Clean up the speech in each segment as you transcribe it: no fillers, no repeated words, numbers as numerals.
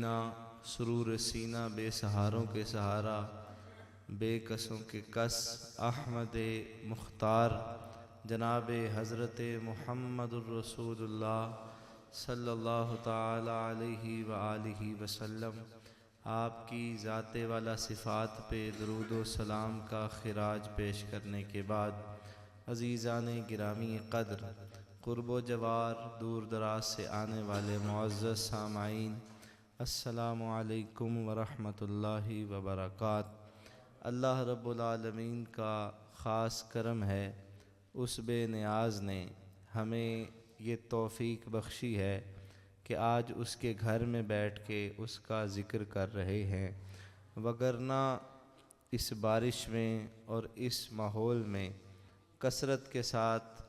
جینا سرور سینہ بے سہاروں کے سہارا، بے کسوں کے کس احمد مختار جناب حضرت محمد الرسول اللہ صلی اللہ تعالی علیہ وآلہ وسلم، آپ کی ذات والا صفات پہ درود و سلام کا خراج پیش کرنے کے بعد، عزیزان گرامی قدر، قرب و جوار دور دراز سے آنے والے معزز سامعین، السلام علیکم ورحمۃ اللہ وبرکاتہ۔ اللہ رب العالمین کا خاص کرم ہے، اس بے نیاز نے ہمیں یہ توفیق بخشی ہے کہ آج اس کے گھر میں بیٹھ کے اس کا ذکر کر رہے ہیں، وگرنہ اس بارش میں اور اس ماحول میں کثرت کے ساتھ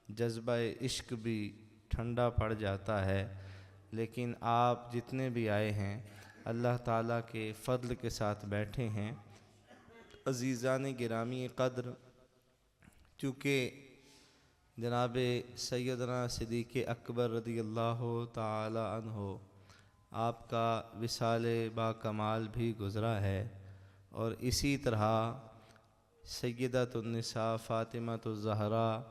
جذبہ عشق بھی ٹھنڈا پڑ جاتا ہے، لیکن آپ جتنے بھی آئے ہیں اللہ تعالیٰ کے فضل کے ساتھ بیٹھے ہیں۔ عزیزان گرامی قدر، چونکہ جناب سیدنا صدیق اکبر رضی اللہ تعالی عنہ آپ کا وصال با کمال بھی گزرا ہے، اور اسی طرح سیدۃ النساء فاطمۃ الزہرا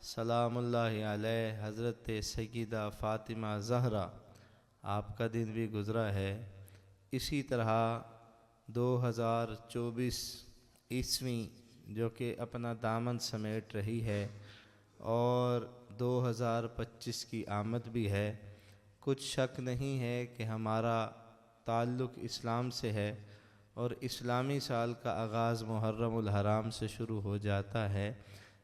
سلام اللہ علیہ، حضرت سیدہ فاطمہ زہرا، آپ کا دن بھی گزرا ہے۔ اسی طرح 2024 عیسوی جو کہ اپنا دامن سمیٹ رہی ہے، اور 2025 کی آمد بھی ہے۔ کچھ شک نہیں ہے کہ ہمارا تعلق اسلام سے ہے، اور اسلامی سال کا آغاز محرم الحرام سے شروع ہو جاتا ہے،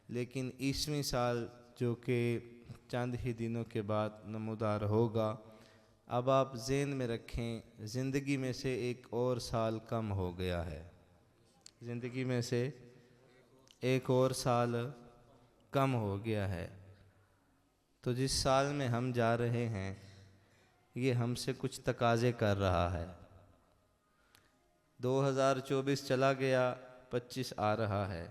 لیکن عیسوی سال جو کہ چند ہی دنوں کے بعد نمودار ہوگا۔ اب آپ ذہن میں رکھیں، زندگی میں سے ایک اور سال کم ہو گیا ہے، زندگی میں سے ایک اور سال کم ہو گیا ہے۔ تو جس سال میں ہم جا رہے ہیں یہ ہم سے کچھ تقاضے کر رہا ہے۔ 2024 چلا گیا، 25 آ رہا ہے،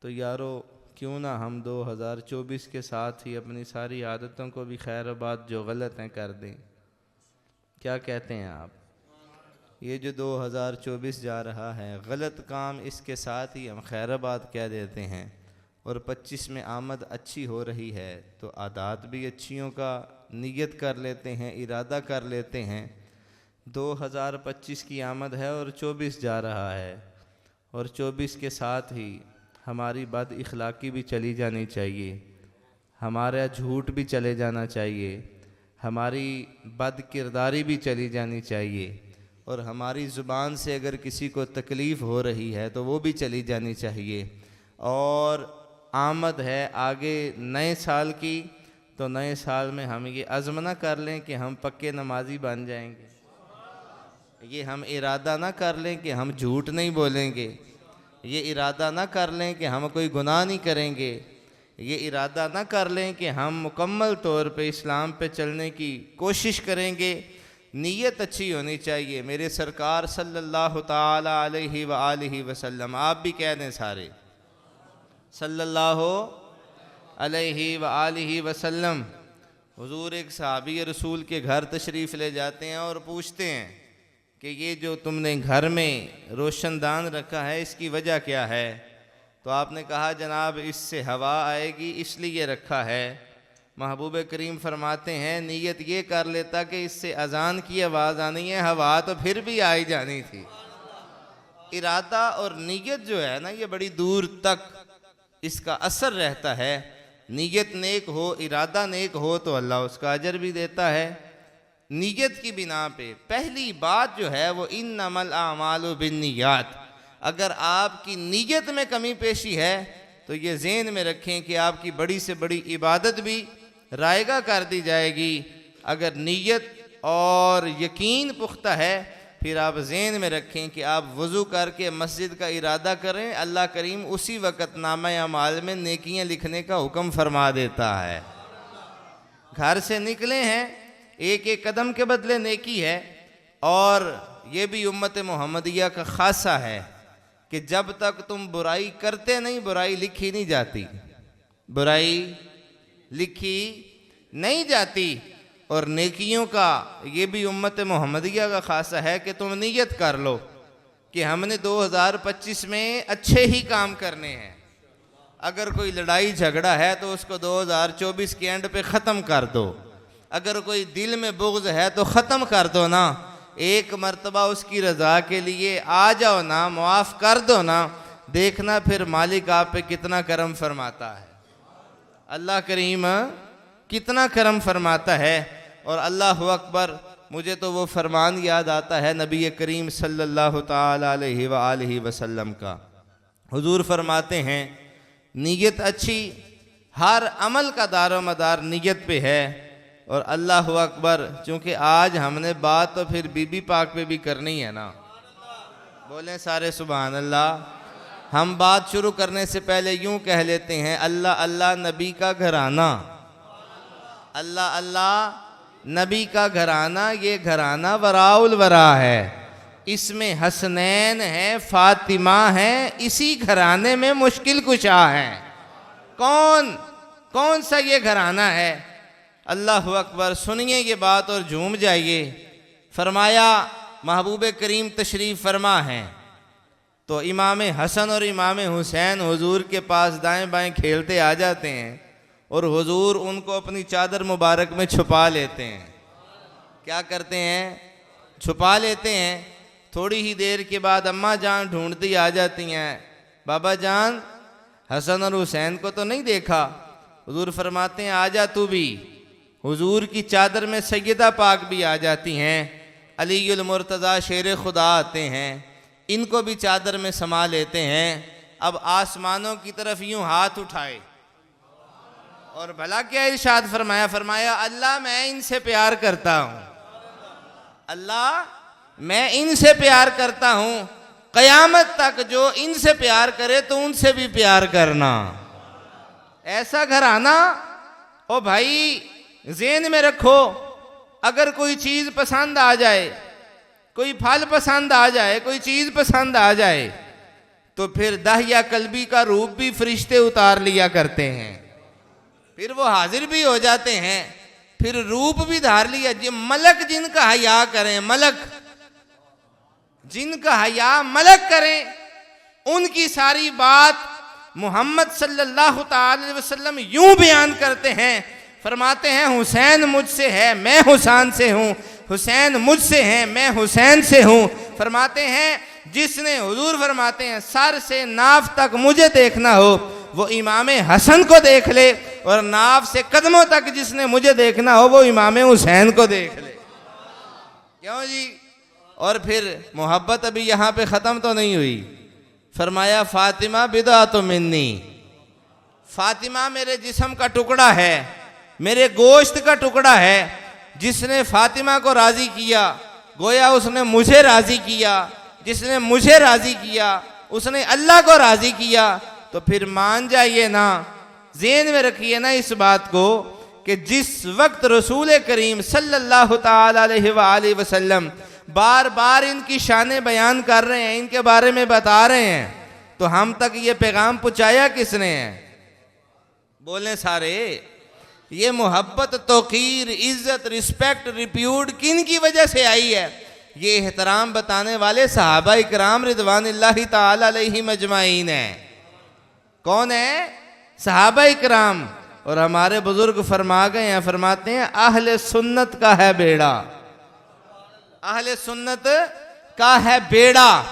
تو یارو کیوں نہ ہم 2024 کے ساتھ ہی اپنی ساری عادتوں کو بھی خیر آباد جو غلط ہیں کر دیں۔ کیا کہتے ہیں آپ؟ یہ جو 2024 جا رہا ہے، غلط کام اس کے ساتھ ہی ہم خیر آباد کہہ دیتے ہیں، اور 25 میں آمد اچھی ہو رہی ہے تو عادات بھی اچھیوں کا نیت کر لیتے ہیں، ارادہ کر لیتے ہیں۔ 2025 کی آمد ہے اور 24 جا رہا ہے، اور 24 کے ساتھ ہی ہماری بد اخلاقی بھی چلی جانی چاہیے، ہمارا جھوٹ بھی چلے جانا چاہیے، ہماری بد کرداری بھی چلی جانی چاہیے، اور ہماری زبان سے اگر کسی کو تکلیف ہو رہی ہے تو وہ بھی چلی جانی چاہیے۔ اور آمد ہے آگے نئے سال کی، تو نئے سال میں ہم یہ عزم نہ کر لیں کہ ہم پکے نمازی بن جائیں گے، یہ ہم ارادہ نہ کر لیں کہ ہم جھوٹ نہیں بولیں گے، یہ ارادہ نہ کر لیں کہ ہم کوئی گناہ نہیں کریں گے، یہ ارادہ نہ کر لیں کہ ہم مکمل طور پہ اسلام پہ چلنے کی کوشش کریں گے۔ نیت اچھی ہونی چاہیے۔ میرے سرکار صلی اللہ تعالی علیہ وآلہ وسلم، آپ بھی کہہ دیں سارے، صلی اللہ علیہ وآلہ وسلم، حضور ایک صحابی رسول کے گھر تشریف لے جاتے ہیں اور پوچھتے ہیں کہ یہ جو تم نے گھر میں روشن دان رکھا ہے اس کی وجہ کیا ہے؟ تو آپ نے کہا جناب اس سے ہوا آئے گی اس لیے رکھا ہے۔ محبوب کریم فرماتے ہیں نیت یہ کر لیتا کہ اس سے اذان کی آواز آنی ہے، ہوا تو پھر بھی آئی جانی تھی۔ ارادہ اور نیت جو ہے نا یہ بڑی دور تک اس کا اثر رہتا ہے۔ نیت نیک ہو، ارادہ نیک ہو تو اللہ اس کا اجر بھی دیتا ہے۔ نیت کی بنا پہ پہلی بات جو ہے وہ انما الاعمال بالنیات، اگر آپ کی نیت میں کمی پیشی ہے تو یہ ذہن میں رکھیں کہ آپ کی بڑی سے بڑی عبادت بھی رائگاں کر دی جائے گی۔ اگر نیت اور یقین پختہ ہے پھر آپ ذہن میں رکھیں کہ آپ وضو کر کے مسجد کا ارادہ کریں، اللہ کریم اسی وقت نامہ اعمال میں نیکیاں لکھنے کا حکم فرما دیتا ہے۔ گھر سے نکلے ہیں، ایک ایک قدم کے بدلے نیکی ہے، اور یہ بھی امت محمدیہ کا خاصہ ہے کہ جب تک تم برائی کرتے نہیں برائی لکھی نہیں جاتی، برائی لکھی نہیں جاتی۔ اور نیکیوں کا یہ بھی امت محمدیہ کا خاصہ ہے کہ تم نیت کر لو کہ ہم نے 2025 میں اچھے ہی کام کرنے ہیں. اگر کوئی لڑائی جھگڑا ہے تو اس کو 2024 کے اینڈ پہ ختم کر دو. اگر کوئی دل میں بغض ہے تو ختم کر دو نا. ایک مرتبہ اس کی رضا کے لیے آ جاؤ نا, معاف کر دو نا. دیکھنا پھر مالک آپ پہ کتنا کرم فرماتا ہے. اللہ کریم کتنا کرم فرماتا ہے. اور اللہ اکبر, مجھے تو وہ فرمان یاد آتا ہے نبی کریم صلی اللہ تعالی علیہ وآلہ وسلم کا. حضور فرماتے ہیں نیت اچھی, ہر عمل کا دار و مدار نیت پہ ہے. اور اللہ اکبر, چونکہ آج ہم نے بات تو پھر بی بی پاک پہ بھی کرنی ہے نا. بولیں سارے سبحان اللہ. ہم بات شروع کرنے سے پہلے یوں کہہ لیتے ہیں اللہ اللہ نبی کا گھرانہ, اللہ اللہ نبی کا گھرانہ. یہ گھرانہ وراء الورا ہے, اس میں حسنین ہے, فاطمہ ہے. اسی گھرانے میں مشکل کشا ہے. کون سا یہ گھرانہ ہے؟ اللہ اکبر. سنیے یہ بات اور جھوم جائیے. فرمایا محبوب کریم تشریف فرما ہیں تو امام حسن اور امام حسین حضور کے پاس دائیں بائیں کھیلتے آ جاتے ہیں اور حضور ان کو اپنی چادر مبارک میں چھپا لیتے ہیں. کیا کرتے ہیں؟ چھپا لیتے ہیں. تھوڑی ہی دیر کے بعد اماں جان ڈھونڈتی آ جاتی ہیں, بابا جان حسن اور حسین کو تو نہیں دیکھا. حضور فرماتے ہیں آ جا تو بھی. حضور کی چادر میں سیدہ پاک بھی آ جاتی ہیں. علی المرتضیٰ شیر خدا آتے ہیں, ان کو بھی چادر میں سما لیتے ہیں. اب آسمانوں کی طرف یوں ہاتھ اٹھائے اور بھلا کیا ارشاد فرمایا؟ فرمایا اللہ میں ان سے پیار کرتا ہوں, اللہ میں ان سے پیار کرتا ہوں. قیامت تک جو ان سے پیار کرے تو ان سے بھی پیار کرنا. ایسا گھرانہ. او بھائی ذہن میں رکھو, اگر کوئی چیز پسند آ جائے, کوئی پھل پسند آ جائے, کوئی چیز پسند آ جائے تو پھر داہیہ قلبی کا روپ بھی فرشتے اتار لیا کرتے ہیں. پھر وہ حاضر بھی ہو جاتے ہیں, پھر روپ بھی دھار لیا. ملک جن کا حیا کریں, ملک جن کا حیا ملک کریں, ان کی ساری بات محمد صلی اللہ تعالی علیہ وسلم یوں بیان کرتے ہیں. فرماتے ہیں حسین مجھ سے ہے, میں حسین سے ہوں. حسین مجھ سے ہیں, میں حسین سے ہوں. فرماتے ہیں جس نے, حضور فرماتے ہیں سر سے ناف تک مجھے دیکھنا ہو وہ امام حسن کو دیکھ لے, اور ناف سے قدموں تک جس نے مجھے دیکھنا ہو وہ امام حسین کو دیکھ لے. کیوں جی؟ اور پھر محبت ابھی یہاں پہ ختم تو نہیں ہوئی. فرمایا فاطمہ بضعۃ منی, فاطمہ میرے جسم کا ٹکڑا ہے, میرے گوشت کا ٹکڑا ہے. جس نے فاطمہ کو راضی کیا گویا اس نے مجھے راضی کیا, جس نے مجھے راضی کیا اس نے اللہ کو راضی کیا. تو پھر مان جائیے نا, ذہن میں رکھیے نا اس بات کو کہ جس وقت رسول کریم صلی اللہ تعالی علیہ وآلہ وسلم بار بار ان کی شانیں بیان کر رہے ہیں, ان کے بارے میں بتا رہے ہیں, تو ہم تک یہ پیغام پہنچایا کس نے ہے؟ بولیں سارے. یہ محبت, توقیر, عزت, رسپیکٹ, ریپیوٹ کن کی وجہ سے آئی ہے؟ یہ احترام بتانے والے صحابہ اکرام رضوان اللہ تعالی علیہم اجمعین ہیں. کون ہیں؟ صحابہ اکرام. اور ہمارے بزرگ فرما گئے ہیں, فرماتے ہیں اہل سنت کا ہے بیڑا, اہل سنت کا ہے بیڑا,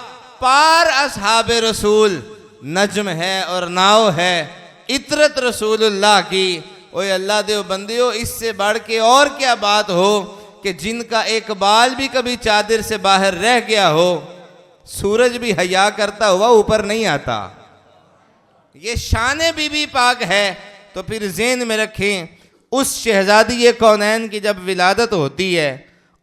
پار اصحاب رسول نجم ہے اور ناؤ ہے عطرت رسول اللہ کی. اوے اللہ دیو بندیو, اس سے بڑھ کے اور کیا بات ہو کہ جن کا ایک بال بھی کبھی چادر سے باہر رہ گیا ہو, سورج بھی حیا کرتا ہوا اوپر نہیں آتا. یہ شان بی بی پاک ہے. تو پھر ذہن میں رکھیں, اس شہزادی کونین کی جب ولادت ہوتی ہے,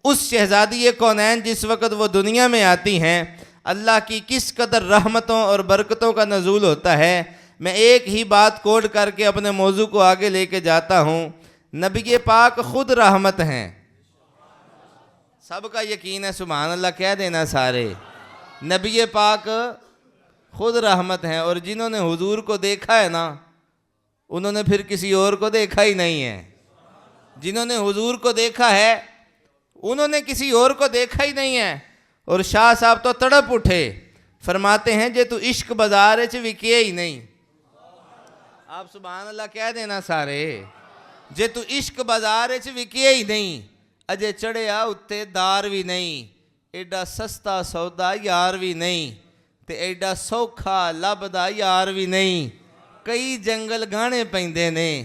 اس شہزادی کونین جس وقت وہ دنیا میں آتی ہیں, اللہ کی کس قدر رحمتوں اور برکتوں کا نزول ہوتا ہے. میں ایک ہی بات کوڈ کر کے اپنے موضوع کو آگے لے کے جاتا ہوں. نبی پاک خود رحمت ہیں. سب کا یقین ہے سبحان اللہ کہہ دینا سارے. نبی پاک خود رحمت ہیں, اور جنہوں نے حضور کو دیکھا ہے نا انہوں نے پھر کسی اور کو دیکھا ہی نہیں ہے. جنہوں نے حضور کو دیکھا ہے انہوں نے کسی اور کو دیکھا ہی نہیں ہے. اور شاہ صاحب تو تڑپ اٹھے, فرماتے ہیں جے تو عشق بازار وچ وکے ہی نہیں. آپ سبحان اللہ کہہ دینا سارے, جے تو عشق بازار وچ وکے ہی نہیں, اجے چڑھیا اتے دار بھی نہیں, ایڈا سستا سودا یار بھی نہیں, تے ایڈا سوکھا لبدا یار بھی نہیں. کئی جنگل گانے پیندے نے,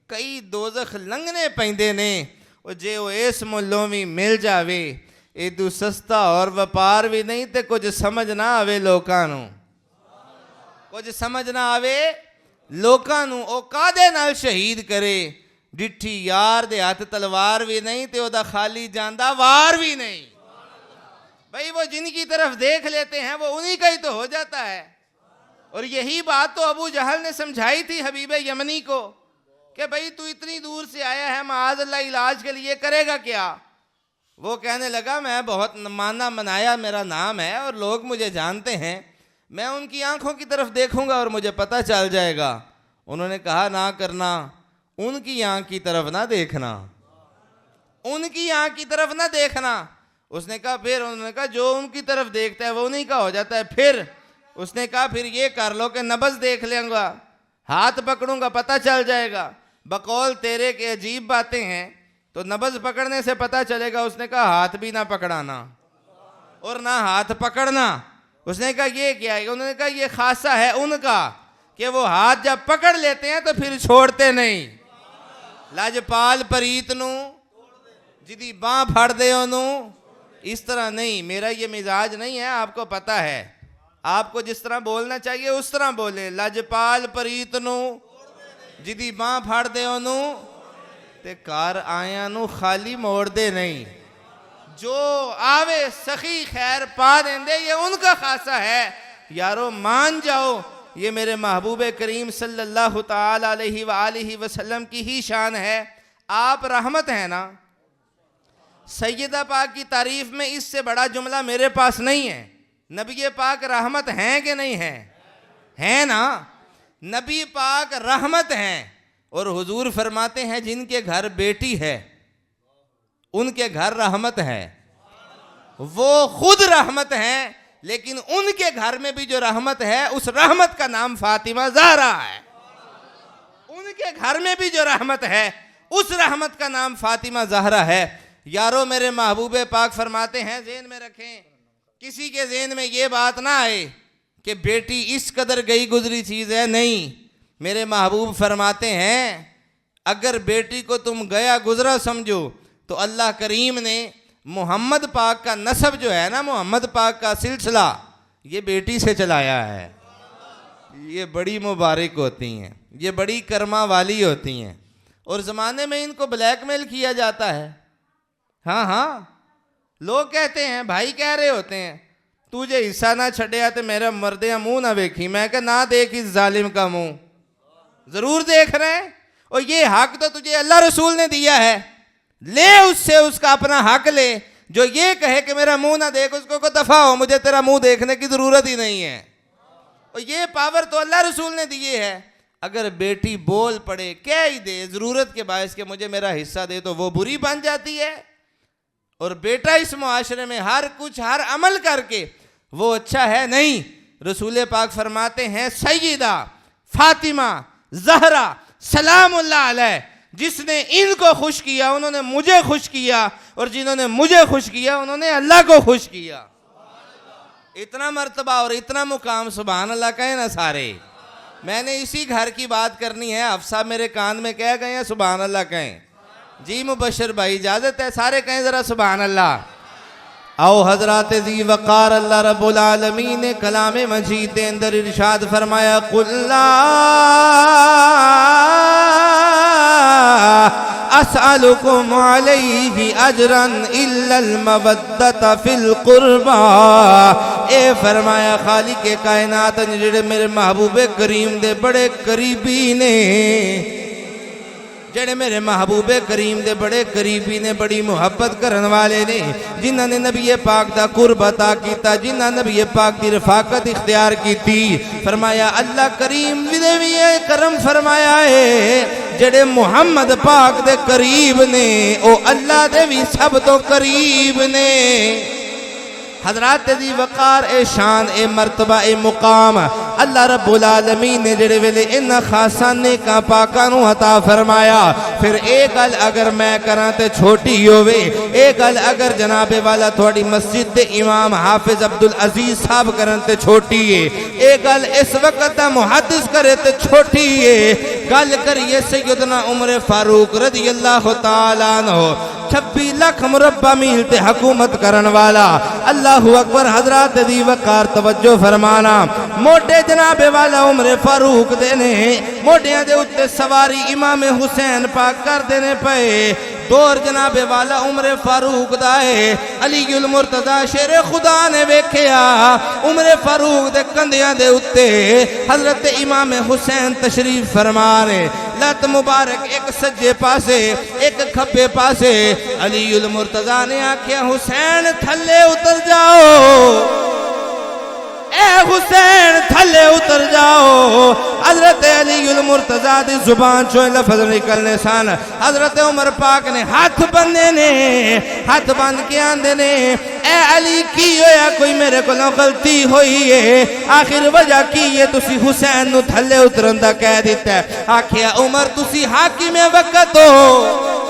کئی دوزخ لنگنے پیندے نے, اور جے وہ اس ملوں بھی مل جاوے ایدو سستا اور وپار بھی نہیں. تے کچھ سمجھ نہ آوے لوکانوں, کچھ سمجھ نہ آوے لوکانوں. او کادے نال شہید کرے, ڈٹھی یار دے ہاتھ تلوار بھی نہیں, تے او دا خالی جاندہ وار بھی نہیں. بھئی وہ جن کی طرف دیکھ لیتے ہیں وہ انہی کا ہی تو ہو جاتا ہے. اور یہی بات تو ابو جہل نے سمجھائی تھی حبیب یمنی کو کہ بھئی تو اتنی دور سے آیا ہے, معاذ اللہ علاج کے لیے کرے گا کیا؟ وہ کہنے لگا میں بہت مانا منایا میرا نام ہے اور لوگ مجھے جانتے ہیں, میں ان کی آنکھوں کی طرف دیکھوں گا اور مجھے پتہ چل جائے گا. انہوں نے کہا نہ کرنا, ان کی آنکھ کی طرف نہ دیکھنا, ان کی آنکھ کی طرف نہ دیکھنا. اس نے کہا پھر؟ انہوں نے کہا جو ان کی طرف دیکھتا ہے وہ انہی کا ہو جاتا ہے. پھر اس نے کہا پھر یہ کر لو کہ نبض دیکھ لیں گا, ہاتھ پکڑوں گا پتہ چل جائے گا. بقول تیرے کے عجیب باتیں ہیں, تو نبض پکڑنے سے پتہ چلے گا. اس نے کہا ہاتھ بھی نہ پکڑانا اور نہ ہاتھ پکڑنا. اس نے کہا یہ کیا ہے؟ انہوں نے کہا یہ خاصہ ہے ان کا کہ وہ ہاتھ جب پکڑ لیتے ہیں تو پھر چھوڑتے نہیں. لاجپال پریت نو جدی باں پھڑ دے انہوں, اس طرح نہیں. میرا یہ مزاج نہیں ہے, آپ کو پتہ ہے. آپ کو جس طرح بولنا چاہیے اس طرح بولے. لاجپال پریت نو جدی باں پھڑ دے انہوں, تے کار آیاں نو خالی موڑ دے نہیں. جو آوے سخی خیر پا دیں دے, یہ ان کا خاصہ ہے. یارو مان جاؤ, یہ میرے محبوب کریم صلی اللہ تعالی علیہ وآلہ وسلم کی ہی شان ہے. آپ رحمت ہیں نا. سیدہ پاک کی تعریف میں اس سے بڑا جملہ میرے پاس نہیں ہے. نبی پاک رحمت ہیں کہ نہیں ہیں؟ ہیں نا. نبی پاک رحمت ہیں. اور حضور فرماتے ہیں جن کے گھر بیٹی ہے ان کے گھر رحمت ہے. وہ خود رحمت ہیں, لیکن ان کے گھر میں بھی جو رحمت ہے اس رحمت کا نام فاطمہ زہرا ہے. ان کے گھر میں بھی جو رحمت ہے اس رحمت کا نام فاطمہ زہرا ہے. یارو میرے محبوب پاک فرماتے ہیں ذہن میں رکھیں, کسی کے ذہن میں یہ بات نہ آئے کہ بیٹی اس قدر گئی گزری چیز ہے. نہیں, میرے محبوب فرماتے ہیں اگر بیٹی کو تم گیا گزرا سمجھو تو اللہ کریم نے محمد پاک کا نسب جو ہے نا, محمد پاک کا سلسلہ یہ بیٹی سے چلایا ہے. یہ بڑی مبارک ہوتی ہیں, یہ بڑی کرما والی ہوتی ہیں. اور زمانے میں ان کو بلیک میل کیا جاتا ہے. ہاں ہاں, لوگ کہتے ہیں, بھائی کہہ رہے ہوتے ہیں تجھے حصہ نہ چھڑیا تو میرا مردیاں منہ نہ دیکھی. میں کہ نہ دیکھ اس ظالم کا منہ, ضرور دیکھ رہے ہیں. اور یہ حق تو تجھے اللہ رسول نے دیا ہے, لے اس سے اس کا اپنا حق لے. جو یہ کہے کہ میرا منہ نہ دیکھ, اس کو دفع ہو, مجھے تیرا منہ دیکھنے کی ضرورت ہی نہیں ہے. اور یہ پاور تو اللہ رسول نے دیے ہے. اگر بیٹی بول پڑے, کہہ ہی دے ضرورت کے باعث کہ مجھے میرا حصہ دے, تو وہ بری بن جاتی ہے. اور بیٹا اس معاشرے میں ہر کچھ ہر عمل کر کے وہ اچھا ہے نہیں. رسول پاک فرماتے ہیں سیدہ فاطمہ زہرا سلام اللہ علیہ, جس نے ان کو خوش کیا انہوں نے مجھے خوش کیا, اور جنہوں نے مجھے خوش کیا انہوں نے اللہ کو خوش کیا. اتنا مرتبہ اور اتنا مقام, سبحان اللہ کہیں نا سارے. میں نے اسی گھر کی بات کرنی ہے. افسا میرے کان میں کہہ گئے ہیں سبحان اللہ کہیں. جی مبشر بھائی اجازت ہے, سارے کہیں ذرا سبحان اللہ. او حضرات ذی وقار اللہ رب العالمین نے کلام مجید کے اندر ارشاد فرمایا قُلْ لَا أَسْأَلُكُمْ عَلَيْهِ أَجْرًا إِلَّا الْمَوَدَّةَ فِي الْقُرْبَى. اے فرمایا خالق کائنات نے جڑے میرے محبوب کریم دے بڑے قریبی نے, جڑے میرے محبوب کریم دے بڑے قریبی نے, بڑی محبت کرن والے نے, جنہاں نے نبی پاک دا قرب عطا کیتا, جنہاں نبی پاک دی رفاقت اختیار کیتی. فرمایا اللہ کریم بھی کرم فرمایا ہے جڑے محمد پاک دے قریب نے او اللہ دے بھی سب تو قریب نے حضرات دی وقار اے شان اے مرتبہ اے مقام اللہ رب العالمین نے جڑے ویلے انہاں خاصاں نیکاں پاکاں نوں عطا فرمایا پھر ایک گل اگر میں کراں تے چھوٹی ہووے ایک گل اگر جناب والا تھوڑی مسجد دے امام حافظ عبدالعزیز صاحب کرن تے چھوٹی ہے ایک گل اس وقت دا محدث کرے تے چھوٹی ہے گل کریے سیدنا عمر فاروق رضی اللہ تعالیٰ عنہ 26 لاکھ مربع میل تے حکومت کرن والا اللہ اکبر حضرات دی وقار توجہ فرمانا موٹے جناب والا عمر فاروق دینے موٹیاں دے اتے سواری امام حسین پاک کر دینے پے دور جناب والا عمر فاروق دائے علی المرتضی شیر خدا نے ویکھیا عمر فاروق دے کندیاں دے اتے حضرت امام حسین تشریف فرمانے لت مبارک ایک سجے پاسے ایک کھبے پاسے علی المرتضی نے آکھیا حسین تھلے اتر جاؤ اے حسین تھلے اتر جاؤ حضرت علی المرتضی دی زبان چوئے لفظ نکلنے سان حضرت عمر پاک نے ہاتھ بندے نے ہاتھ بند کے آندے نے اے علی کی ہویا کوئی میرے کو غلطی ہوئی ہے آخر وجہ کی ہے تسی حسین نو تھلے اترندہ کہہ دیتا ہے آکھیا عمر تسی حاکم وقت ہو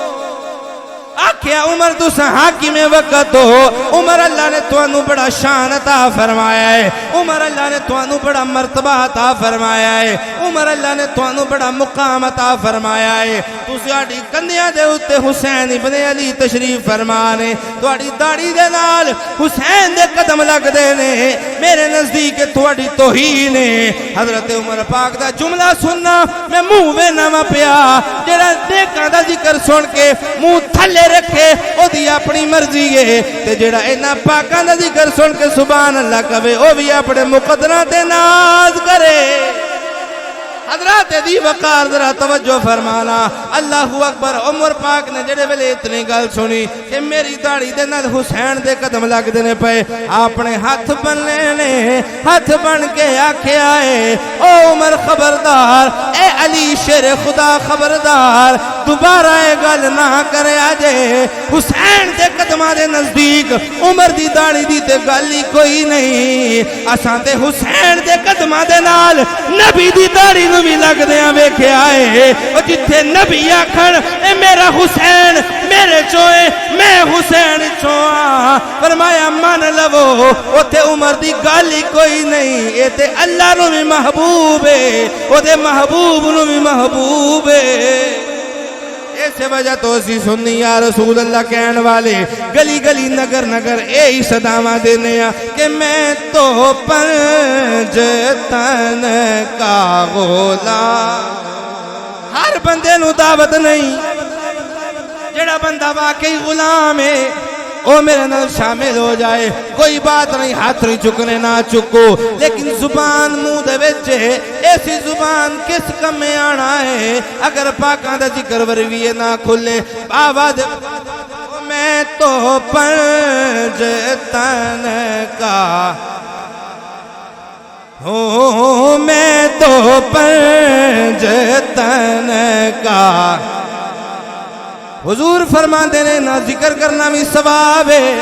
آکھیا عمر تسا حاکم وقت ہو عمر اللہ نے توانو بڑا شان عطا فرمایا ہے عمر اللہ نے توانو بڑا مرتبہ عطا فرمایا ہے عمر اللہ نے توانو بڑا مقام عطا فرمایا ہے تسی آڑی کندیاں دے اتے حسین ابن علی تشریف فرمانے تو آڑی داڑی دے نال حسین دے قدم لگ دینے میرے نزدیک تھوڑی توہین ہے حضرت عمر پاک دا جملہ سننا میں منہ وینا ما پیا جڑا نیکاں دا ذکر سن کے منہ تھلے رکھے او دی اپنی مرضی ہے تے جڑا اینا پاکاں دا ذکر سن کے سبحان اللہ کہے او بھی اپنے مقدرہ تے ناز کرے حضرات دی وقار ذرا توجہ فرمانا اللہ اکبر عمر پاک نے جڑے ویلے اتنی گل سنی کہ میری داڑھی دے نال حسین دے قدم لگ دینے پے اپنے ہاتھ بن لینے ہاتھ بن کے آکھیا ہے او عمر خبردار اے علی شیر خدا خبردار دوبارہ اے گل نہ کرے آجے حسین دے قدمہ دے نزدیک عمر دی داڑھی دی تے گلی کوئی نہیں اساں تے حسین دے قدمہ دے نال نبی دی داڑھی نو بھی لگ دیاں ویکھے آئے اور جتھے نبی آکھن اے میرا حسین میرے چوئے میں حسین چوئاں فرمایا مان لو اوتھے عمر دی گالی کوئی نہیں اے تے اللہ نو بھی محبوب ہے او دے محبوب نو بھی محبوب ہے ایسے وجہ تو اسی سننی یا رسول اللہ کہن والے گلی گلی نگر نگر اے ہی صدامہ دینے کہ میں تو پنجتن کا غلام ہر بندے نو دعوت نہیں جڑا بندہ واقعی غلام ہے او میرے نال شامل ہو جائے کوئی بات نہیں ہاتھ نہیں چکنے نہ چکو لیکن زبان منہ دے وچے ایسی زبان کس کم میں آنا ہے اگر پاکاں دا ذکر ورویے نہ کھلے آواز میں تو پنجتن کا ہوں میں تو پنجتن کا حضور فرمان دینے نہ ذکر کرنا بھی ثواب ہے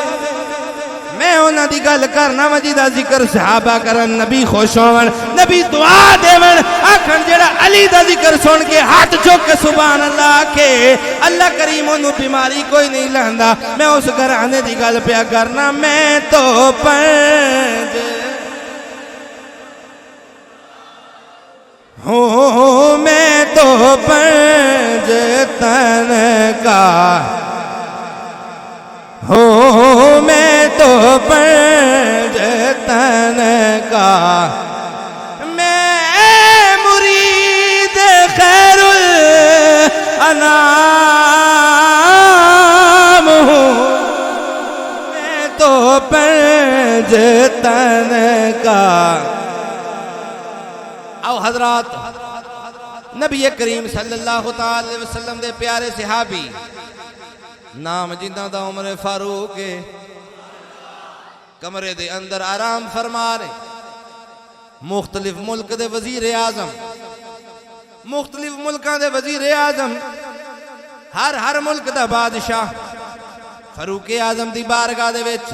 میں انہاں دی گل کرنا مجیدہ ذکر صحابہ کرن نبی خوش ہون نبی دعا دیون آکھن جڑا علی دا ذکر سن کے ہاتھ چوک کے سبحان اللہ آکھے اللہ کریم انہوں بیماری کوئی نہیں لہندا میں اس گھرانے دی گل پیا کرنا میں تو پنج ہوں میں تو پنجتن کا ہوں میں تو پنجتن کا میں مرید خیر الانام ہوں میں تو پنجتن کا آؤ حضرات نبی کریم صلی اللہ علیہ وسلم دے پیارے صحابی نام جنہ دا عمر فاروق کمرے دے اندر آرام فرما رہے مختلف ملک دے وزیر اعظم مختلف ملکاں دے وزیر اعظم ہر ملک دا بادشاہ فاروق اعظم دی بارگاہ دے وچ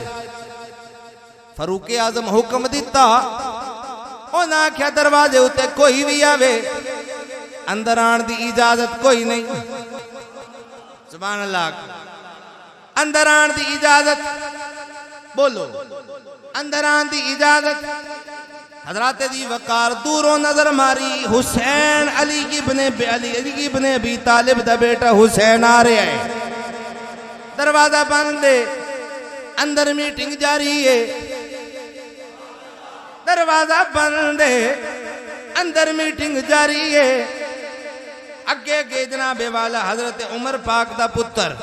فاروق اعظم حکم دیتا انہاں آکھیا دروازے اتے کوئی بھی آوے اندر آن دی اجازت کوئی نہیں سبحان اللہ اندر آن دی اجازت بولو اندر آن دی اجازت حضرات دی وقار دوروں نظر ماری حسین علی ابن ابی طالب دا بیٹا حسین آ رہے ہیں دروازہ بند ہے اندر میٹنگ جاری ہے دروازہ بند ہے اندر میٹنگ جاری ہے اگے گے جناب والا حضرت عمر پاک دا پتر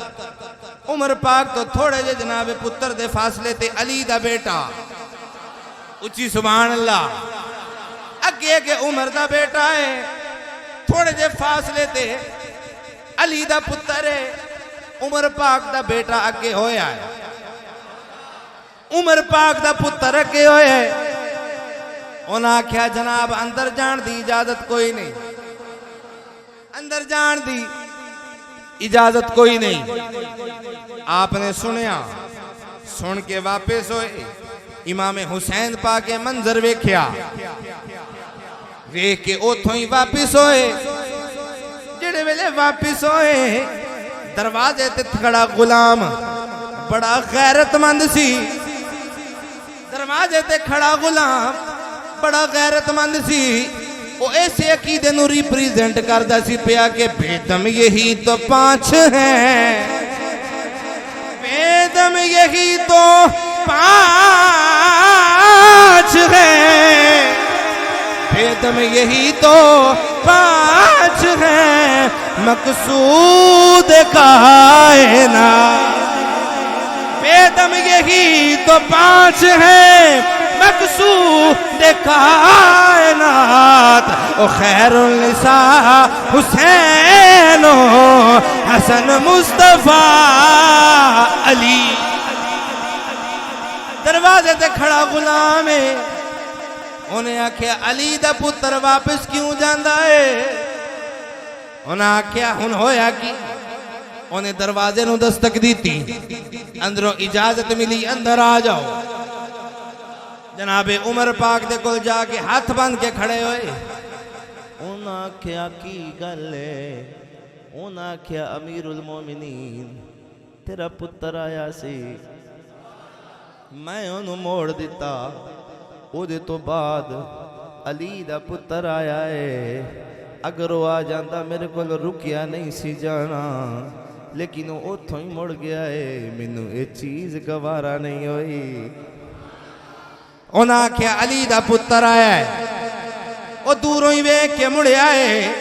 عمر پاک تو تھوڑے جے جناب پتر دے فاصلے تے علی دا بیٹا اچھی سبحان اللہ اگے گے عمر دا بیٹا ہے تھوڑے جے فاصلے تے علی دا پتر ہے عمر پاک دا بیٹا اگے ہویا ہے عمر پاک دا پتر اگے ہویا ہے انہاں کیا جناب اندر جان دی اجازت کوئی نہیں اندر جان دی اجازت کوئی نہیں آپ نے سنیا سن کے واپس ہوئے امام حسین پاک منظر ویکھیا ویکھ کے اوتھوں ہی واپس ہوئے جڑے ویلے واپس ہوئے دروازے تے کھڑا غلام بڑا غیرت مند سی دروازے تے کھڑا غلام بڑا غیرت مند سی وہ ایسے عقیدے نو ریپریزنٹ کردا سی پیا کہ بیدم یہی تو 5 ہیں بیدم یہی تو 5 ہیں بیدم یہی تو 5 ہیں مقصود کائنات بیدم یہی تو 5 ہیں مقصود کائنات او خیر النساء حسین حسن مصطفیٰ علی دروازے تے کھڑا غلام ہے انہیں آکھیا علی دا پتر واپس کیوں جاندہ ہے انہیں آکھیا ہن ہویا کی انہیں دروازے نو دستک دیتی اندروں اجازت ملی اندر آ جاؤ جناب عمر پاک دے کل جا کے ہاتھ بند کے کھڑے ہوئے انہاں کیا کی گلے انہاں کیا امیر المومنین تیرا پتر آیا سی میں انہوں موڑ دیتا او دے تو بعد علی دا پتر آیا ہے اگر وہ آ جاندہ میرے کو رکیا نہیں سی جانا لیکن وہ اتھوں ہی مڑ گیا ہے منو یہ چیز گوارا نہیں ہوئی انہاں کیا علی دا پتر آیا ہے وہ دوروں ہی ویک کے مڑے آئے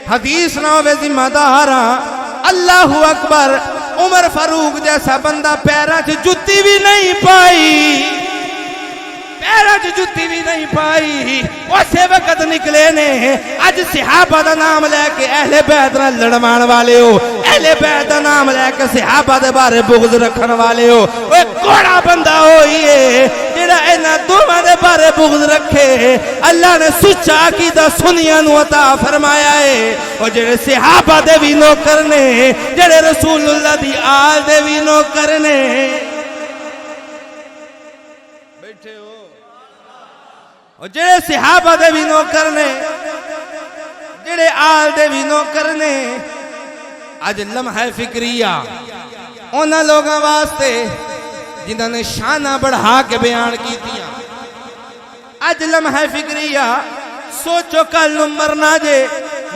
حدیث نوے ذمہ دارا اللہ اکبر عمر فاروق جیسا بندہ پیراں چ جتی بھی نہیں پائی پیراں چ جتی بھی نہیں پائی اسے وقت نکلے نے اج صحابہ دا نام لے کے اہل بیت نال لڑوان والے ہو اہل بیت دا نام لے کے صحابہ دے بارے بغض رکھن والے ہو وہ کوڑا بندہ ہوئی ہے جڑا اینا دوواں دے بارے بغض رکھے اللہ نے سچا عقیدہ سنیاں نو عطا فرمایا ہے اور جڑے صحابہ دے بھی نوکر نے جڑے رسول اللہ دی آل دے بھی نوکر نے بیٹھے ہو اور جڑے صحابہ دے بھی نوکر نے جڑے آل دے بھی نوکر نے آج لمحہ فکریہ انہاں لوگاں واسطے جنہاں نے شانہ بڑھا کے بیان کی دیا آج لمحہ فکریہ سوچو کل مرنا جے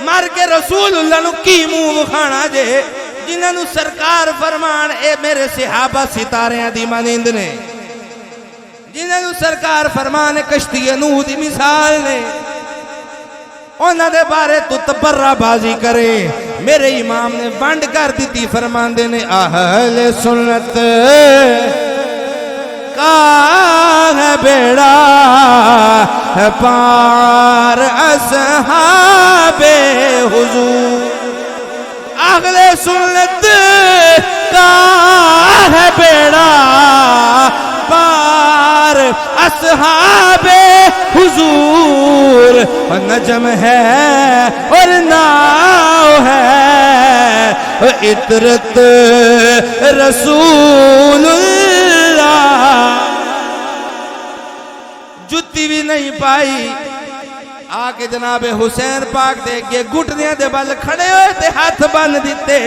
مر کے رسول اللہ نو کی منہ کھانا جے جنہاں نو سرکار فرمان اے میرے صحابہ ستاریاں دی مانند نے جنہاں نو سرکار فرمان کشتی نوح دی مثال نے انہاں دے بارے تو تبرہ بازی کرے میرے امام نے ونڈ کر دیتی فرمان دینے اہل سنت کا ہے بیڑا ہے پار اصحاب حضور اہل سنت کا ہے بیڑا پار اصحاب حضور نجم ہے اور ناؤ ہے عطرت رسول اللہ جتی بھی نہیں پائی آ کے جناب حسین پاک دے کے گھٹنیاں دے بل کھڑے ہوئے تے ہاتھ بن دیتے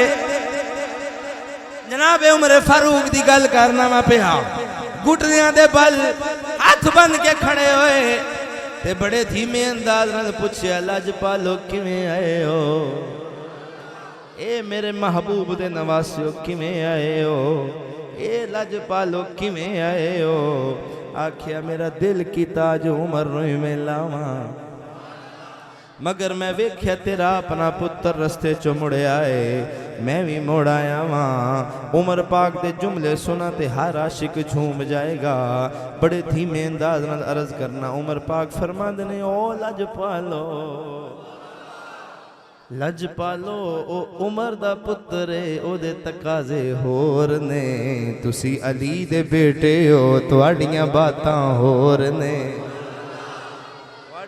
جناب عمر فاروق دی گل کرنا میں پیا گھٹنیاں دے بل ہاتھ بن کے کھڑے ہوئے تے بڑے دھیمے انداز نال پوچھیا لاجپالو کیویں آئے ہو اے میرے محبوب دے نواسیو کیویں آئے ہو اے لاجپالو کیویں آئے ہو آکھیا میرا دل کی تاج عمر روئی میں لاواں مگر میں ویکھیا تیرا اپنا پتر رستے چو مڑے آئے میں بھی موڑ آیا وہاں عمر پاک دے جملے سنا تے ہر عاشق جھوم جائے گا بڑے دھیمے انداز نال عرض کرنا عمر پاک فرما دینے او لج پالو او عمر دا پترے او دے تقاضے ہور نے تسی علی دے بیٹے ہو تواڈیاں باتاں ہور نے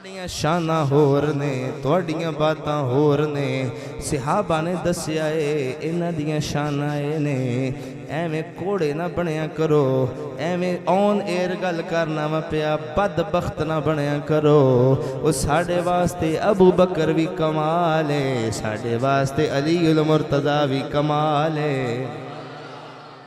تواڈیاں شاناں ہور نے تواڈیاں باتاں ہور نے صحابہ نے دسیا اے انہاں دیاں شاناں اے نے ایویں کوڑے نہ بنیا کرو ایویں آن ایر گل کرنا میں پیا بدبخت نہ بنیا کرو وہ ساڑھے واسطے ابو بکر بھی کمال ہے ساڑھے واسطے علی المرتضیٰ بھی کمال ہے